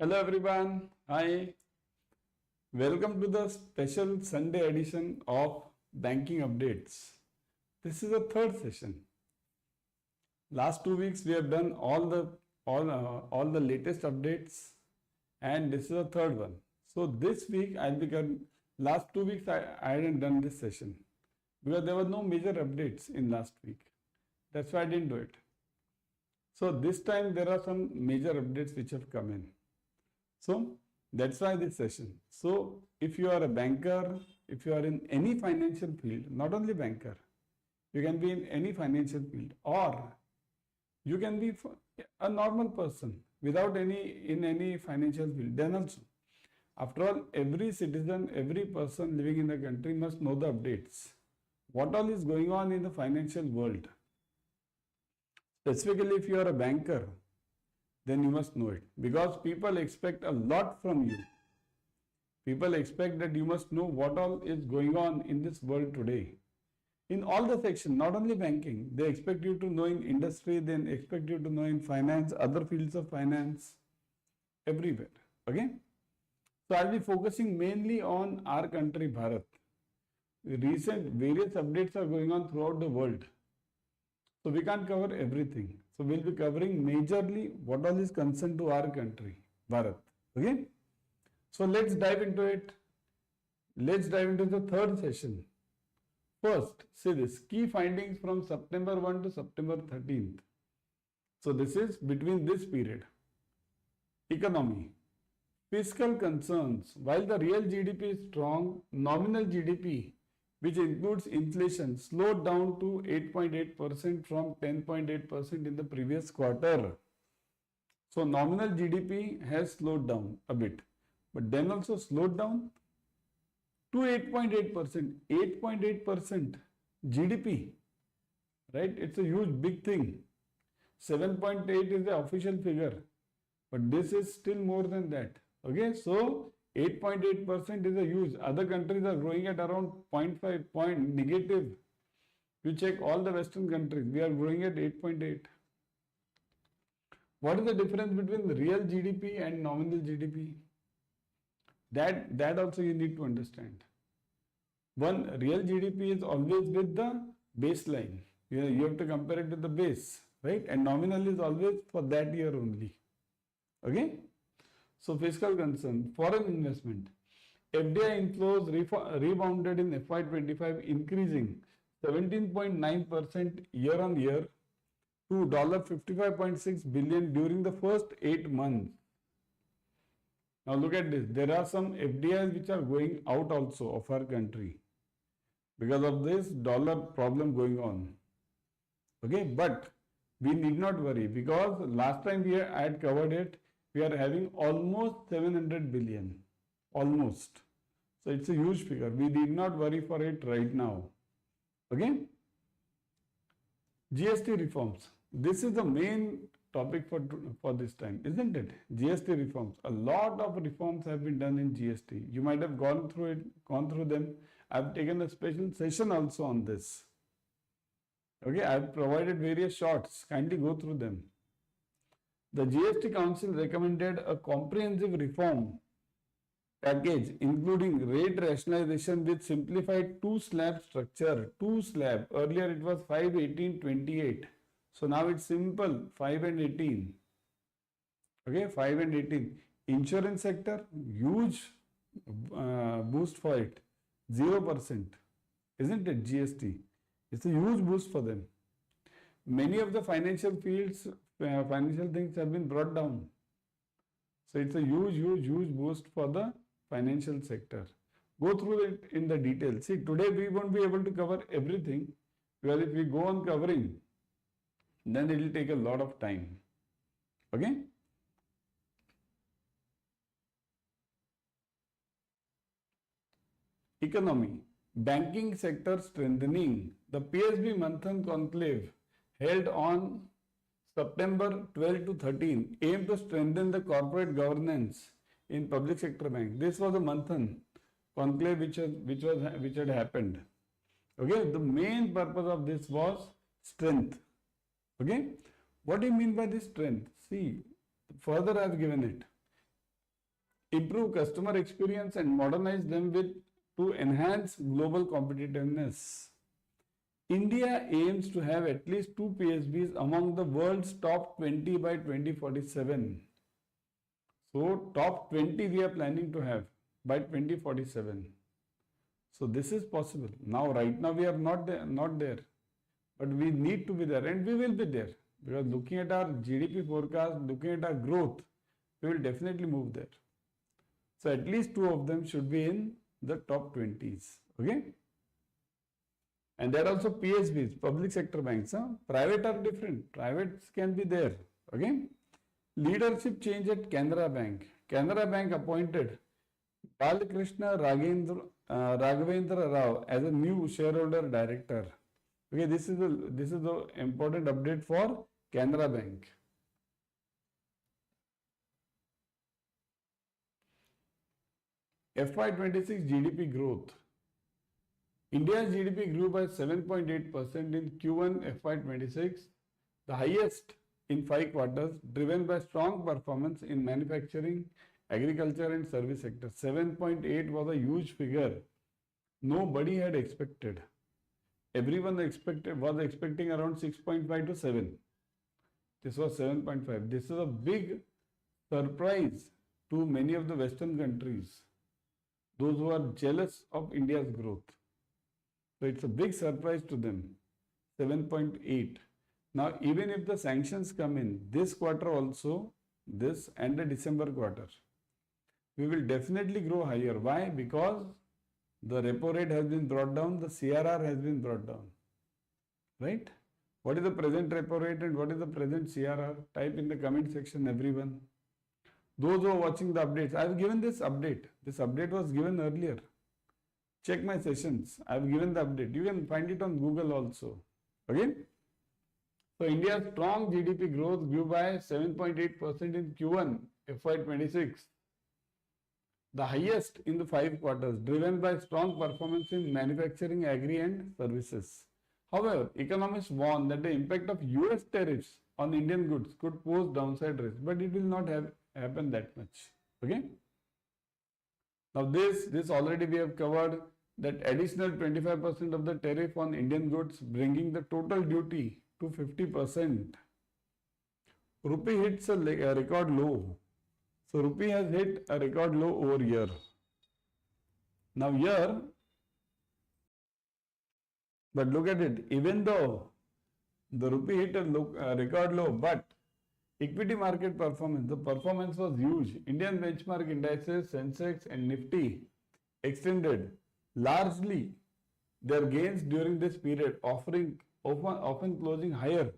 Hello everyone. Hi. Welcome to the special Sunday edition of Banking Updates. This is the third session. Last 2 weeks we have done all the latest updates, and this is the third one. So this week last 2 weeks I hadn't done this session because there were no major updates in last week. That's why I didn't do it. So this time there are some major updates which have come in. So that's why this session. So if you are a banker, if you are in any financial field, not only banker, you can be in any financial field, or you can be a normal person without any financial field. Then also, after all, every citizen, every person living in the country must know the updates. What all is going on in the financial world? Specifically, if you are a banker, then you must know it, because people expect a lot from you. People expect that you must know what all is going on in this world today. In all the sections, not only banking, they expect you to know in industry, then expect you to know in finance, other fields of finance, everywhere. Okay? So I'll be focusing mainly on our country, Bharat. Recent various updates are going on throughout the world. So we can't cover everything. So we'll be covering majorly what all is concerned to our country, Bharat. Okay? So let's dive into it. Let's dive into the third session. First, see this key findings from September 1 to September 13th. So this is between this period. Economy. Fiscal concerns. While the real GDP is strong, nominal GDP, which includes inflation, slowed down to 8.8% from 10.8% in the previous quarter. So nominal GDP has slowed down a bit, but then also slowed down to 8.8%. 8.8% GDP, right? It's a huge big thing. 7.8 is the official figure, but this is still more than that. Okay, so 8.8% is a huge. Other countries are growing at around 0.5 point negative. You check all the Western countries, we are growing at 8.8. What is the difference between the real GDP and nominal GDP? That also you need to understand. One, real GDP is always with the baseline. You have to compare it with the base, right? And nominal is always for that year only. Okay? So fiscal concern, foreign investment. FDI inflows rebounded in FY25, increasing 17.9% year on year to $55.6 billion during the first 8 months. Now look at this. There are some FDIs which are going out also of our country because of this dollar problem going on. Okay, but we need not worry, because last time I had covered it. We are having almost 700 billion, almost. So it's a huge figure. We need not worry for it right now. Okay? GST reforms. This is the main topic for this time, isn't it? GST reforms. A lot of reforms have been done in GST. You might have gone through them. I've taken a special session also on this. Okay, I've provided various shorts. Kindly go through them. The GST Council recommended a comprehensive reform package including rate rationalization with simplified two-slab structure. Two-slab. Earlier it was 5, 18, 28. So now it's simple, 5 and 18. Okay, 5 and 18. Insurance sector, huge boost for it. 0%. Isn't it GST? It's a huge boost for them. Many of the financial fields, financial things have been brought down. So it's a huge boost for the financial sector. Go through it in the detail. See, today we won't be able to cover everything, because if we go on covering, then it will take a lot of time. Okay? Economy. Banking sector strengthening. The PSB Manthan conclave held on September 12 to 13 aimed to strengthen the corporate governance in public sector banks. This was a Manthan conclave which had happened. Okay, the main purpose of this was strength. Okay, what do you mean by this strength? See, further I have given it. improve customer experience and modernize them with to enhance global competitiveness. India aims to have at least two PSBs among the world's top 20 by 2047. So top 20 we are planning to have by 2047. So this is possible. Now, right now we are not there, but we need to be there, and we will be there, because looking at our GDP forecast, looking at our growth, we will definitely move there. So at least two of them should be in the top 20s. Okay. And there are also PSBs, public sector banks. Private are different. Privates can be there. Okay. Leadership change at Canara Bank. Canara Bank appointed Balakrishna Raghavendra Rao as a new shareholder director. Okay, this is the important update for Canara Bank. FY26 GDP growth. India's GDP grew by 7.8% in Q1 FY26, the highest in 5 quarters, driven by strong performance in manufacturing, agriculture and service sector. 7.8 was a huge figure. Nobody had expected. Everyone was expecting around 6.5 to 7. This was 7.5. This is a big surprise to many of the Western countries, those who are jealous of India's growth. So it's a big surprise to them, 7.8. Now, even if the sanctions come in this quarter also, this and the December quarter, we will definitely grow higher. Why? Because the repo rate has been brought down, the CRR has been brought down. Right? What is the present repo rate and what is the present CRR? Type in the comment section, everyone. Those who are watching the updates, I have given this update. This update was given earlier. Check my sessions. I have given the update. You can find it on Google also. Okay? So India's strong GDP growth grew by 7.8% in Q1 FY26, the highest in the 5 quarters, driven by strong performance in manufacturing, agri and services. However, economists warn that the impact of US tariffs on Indian goods could pose downside risk, but it will not happen that much. Okay? Now this already we have covered, that additional 25% of the tariff on Indian goods, bringing the total duty to 50%. Rupee hits a record low. So rupee has hit a record low over here. Now here, but look at it, even though the rupee hit a record low, but equity market performance, the performance was huge. Indian benchmark indices, Sensex and Nifty extended largely their gains during this period, often closing higher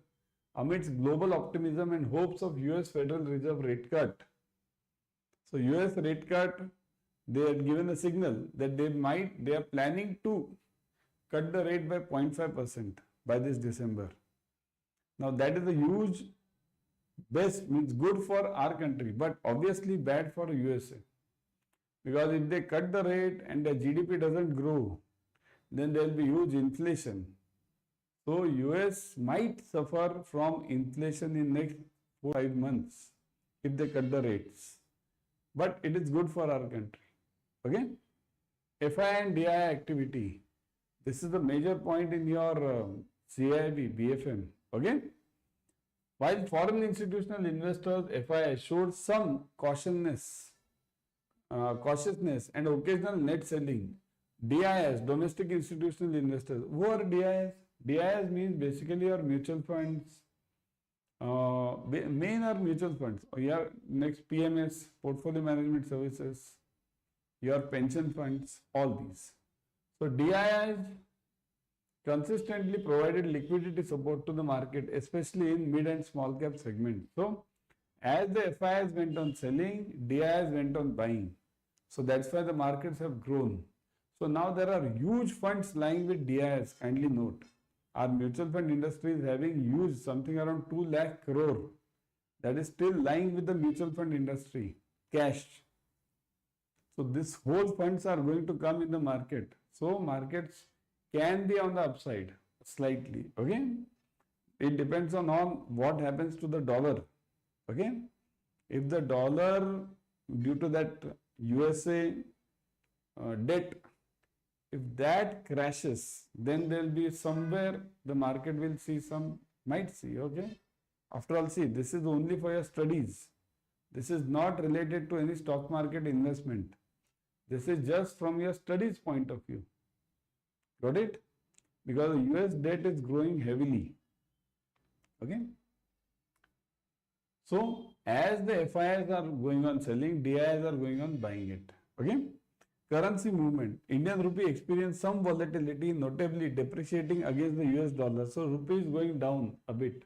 amidst global optimism and hopes of US Federal Reserve rate cut. So US rate cut, they had given a signal that they are planning to cut the rate by 0.5% by this December. Now that is a huge means good for our country, but obviously bad for USA. Because if they cut the rate and the GDP doesn't grow, then there will be huge inflation. So US might suffer from inflation in next 4-5 months if they cut the rates. But it is good for our country. Okay? FI and DI activity. This is the major point in your CIB, BFM. Okay? While foreign institutional investors, FI showed some cautiousness and occasional net selling, DIS, domestic institutional investors. Who are DIS? DIS means basically your mutual funds, main are mutual funds. Your next PMS, portfolio management services, your pension funds, all these. So DIS consistently provided liquidity support to the market, especially in mid and small cap segment. So as the FIs went on selling, DIs went on buying. So that's why the markets have grown. So now there are huge funds lying with DIs, kindly note. Our mutual fund industry is having huge, something around 2 lakh crore. That is still lying with the mutual fund industry, cash. So this whole funds are going to come in the market. So markets can be on the upside slightly. Okay? It depends on what happens to the dollar. Okay? If the dollar, due to that USA debt, if that crashes, then there will be somewhere the market will see some, might see, okay. After all, see, this is only for your studies. This is not related to any stock market investment. This is just from your studies point of view. Got it? Because the US debt is growing heavily. Okay. So, as the FIIs are going on selling, DIIs are going on buying it. Okay. Currency movement. Indian rupee experienced some volatility, notably depreciating against the US dollar. So, rupee is going down a bit.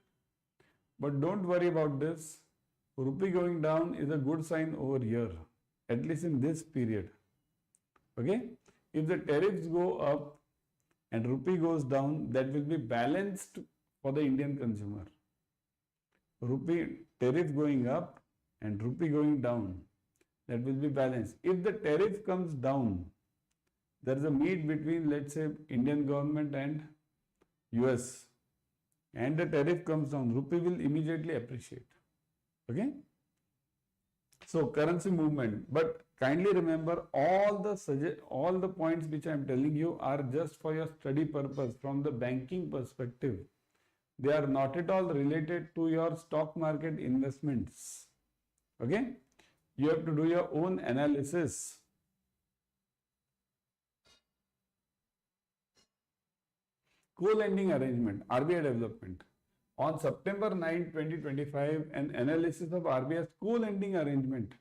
But don't worry about this. Rupee going down is a good sign over here, at least in this period. Okay. If the tariffs go up and rupee goes down, that will be balanced for the Indian consumer. Rupee tariff going up and rupee going down, that will be balanced. If the tariff comes down, there is a meet between, let's say, Indian government and US, and the tariff comes down, rupee will immediately appreciate. Okay. So currency movement, but kindly remember all the points which I am telling you are just for your study purpose from the banking perspective. They are not at all related to your stock market investments. Okay. You have to do your own analysis. Co-lending arrangement, RBI development. On September 9, 2025, an analysis of RBI's co-lending arrangement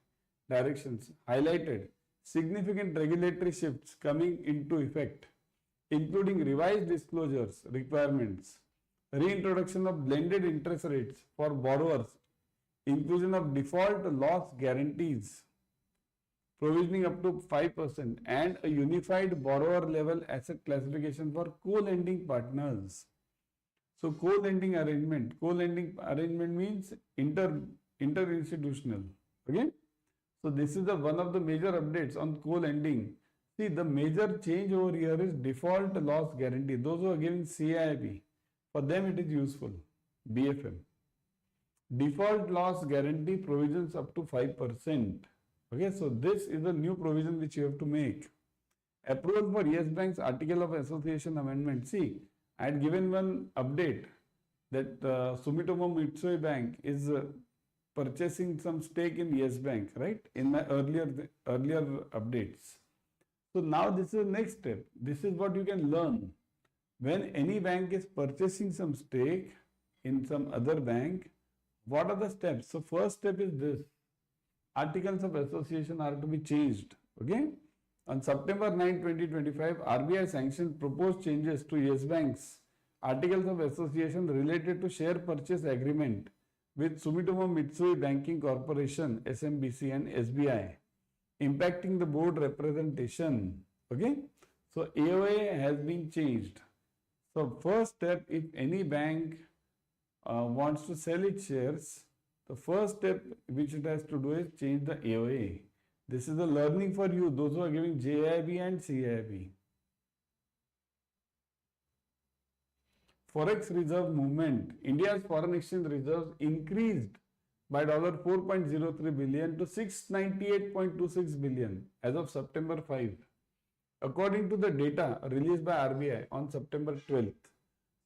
directions highlighted significant regulatory shifts coming into effect, including revised disclosures requirements, reintroduction of blended interest rates for borrowers, inclusion of default loss guarantees, provisioning up to 5%, and a unified borrower level asset classification for co-lending partners. So co-lending arrangement means inter-institutional. Okay. So this is one of the major updates on co-lending. See, the major change over here is default loss guarantee. Those who are giving CAIB, for them it is useful. BFM. Default loss guarantee provisions up to 5%. Okay, so this is a new provision which you have to make. Approval for Yes Bank's Article of Association Amendment. See, I had given one update that Sumitomo Mitsui Bank is purchasing some stake in Yes Bank, right? In my earlier updates. So now this is the next step. This is what you can learn. When any bank is purchasing some stake in some other bank, what are the steps? So first step is this. Articles of association are to be changed. Okay. On September 9, 2025, RBI sanctioned proposed changes to Yes Bank's Articles of Association related to share purchase agreement with Sumitomo Mitsui Banking Corporation, SMBC, and SBI, impacting the board representation. Okay. So AOA has been changed. So first step, if any bank wants to sell its shares, the first step which it has to do is change the AOA. This is a learning for you, those who are giving JAIB and CAIB. Forex reserve movement. India's foreign exchange reserves increased by $4.03 billion to $698.26 billion as of September 5, according to the data released by RBI on September 12th.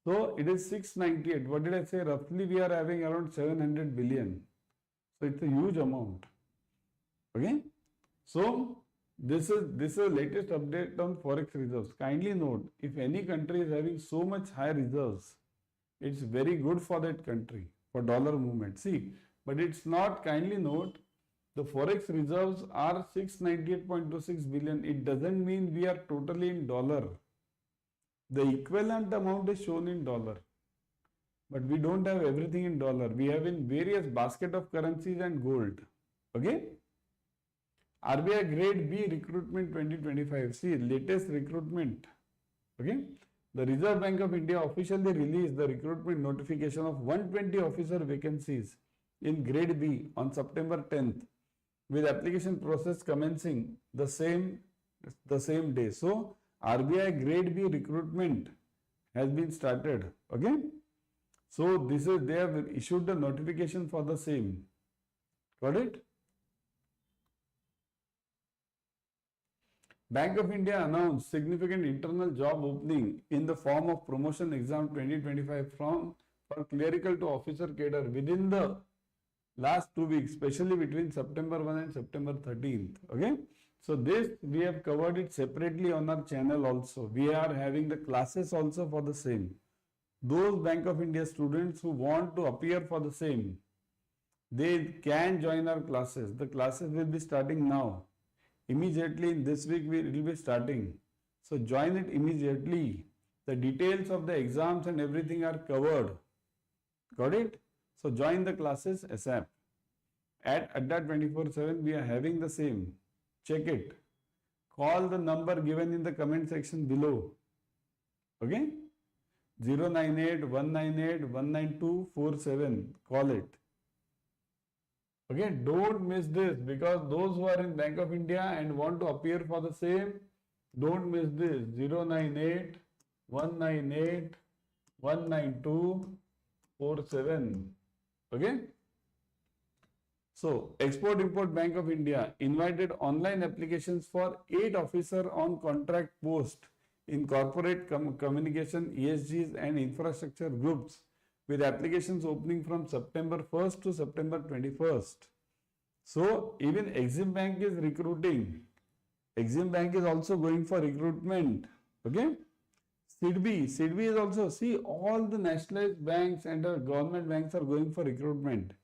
So it is 698. What did I say? Roughly we are having around 700 billion. So it's a huge amount. Okay. So this is the latest update on Forex reserves. Kindly note, if any country is having so much high reserves, it's very good for that country for dollar movement. See, but it's not. Kindly note, the Forex reserves are 698.26 billion. It doesn't mean we are totally in dollar. The equivalent amount is shown in dollar, but we don't have everything in dollar. We have in various basket of currencies and gold. Okay. RBI Grade B recruitment 2025. See, latest recruitment. Okay. The Reserve Bank of India officially released the recruitment notification of 120 officer vacancies in Grade B on September 10th, with application process commencing the same day. So RBI Grade B recruitment has been started. Okay. So this is, they have issued the notification for the same. Got it? Bank of India announced significant internal job opening in the form of promotion exam 2025 from for clerical to officer cadre within the last 2 weeks, especially between September 1 and September 13th. Okay. So this we have covered it separately on our channel also. We are having the classes also for the same. Those Bank of India students who want to appear for the same, they can join our classes. The classes will be starting now. Immediately in this week it will be starting. So join it immediately. The details of the exams and everything are covered. Got it? So join the classes ASAP. At Adda 24/7 we are having the same. Check it. Call the number given in the comment section below. Okay? 098-198-19247. Call it. Okay, don't miss this, because those who are in Bank of India and want to appear for the same, don't miss this. 098-198-19247. Okay. So, Export-Import Bank of India invited online applications for 8 officer on contract post in corporate communication, ESGs and infrastructure groups, with applications opening from September 1st to September 21st. So, even Exim Bank is recruiting. Exim Bank is also going for recruitment. Okay. SIDBI is also, see, all the nationalized banks and the government banks are going for recruitment.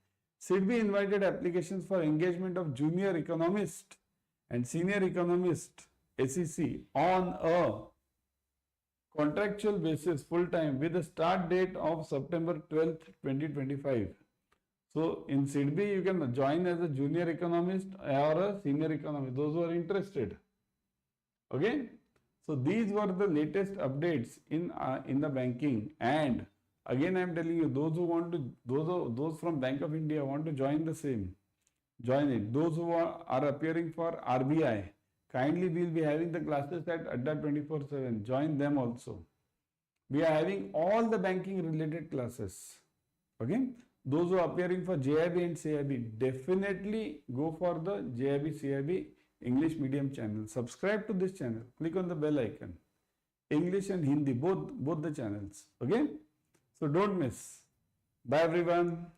SIDBI invited applications for engagement of junior economist and senior economist SEC on a contractual basis full time with a start date of September 12th, 2025. So in SIDBI you can join as a junior economist or a senior economist, those who are interested. Okay. So these were the latest updates in the banking, and again I am telling you, those who want to, those from Bank of India want to join the same, join it. Those who are appearing for RBI, kindly we will be having the classes at Adda 24/7. Join them also. We are having all the banking related classes. Okay. Those who are appearing for JAIIB and CAIIB, definitely go for the JAIIB CAIIB English medium channel. Subscribe to this channel. Click on the bell icon. English and Hindi, both the channels. Okay. So don't miss. Bye everyone.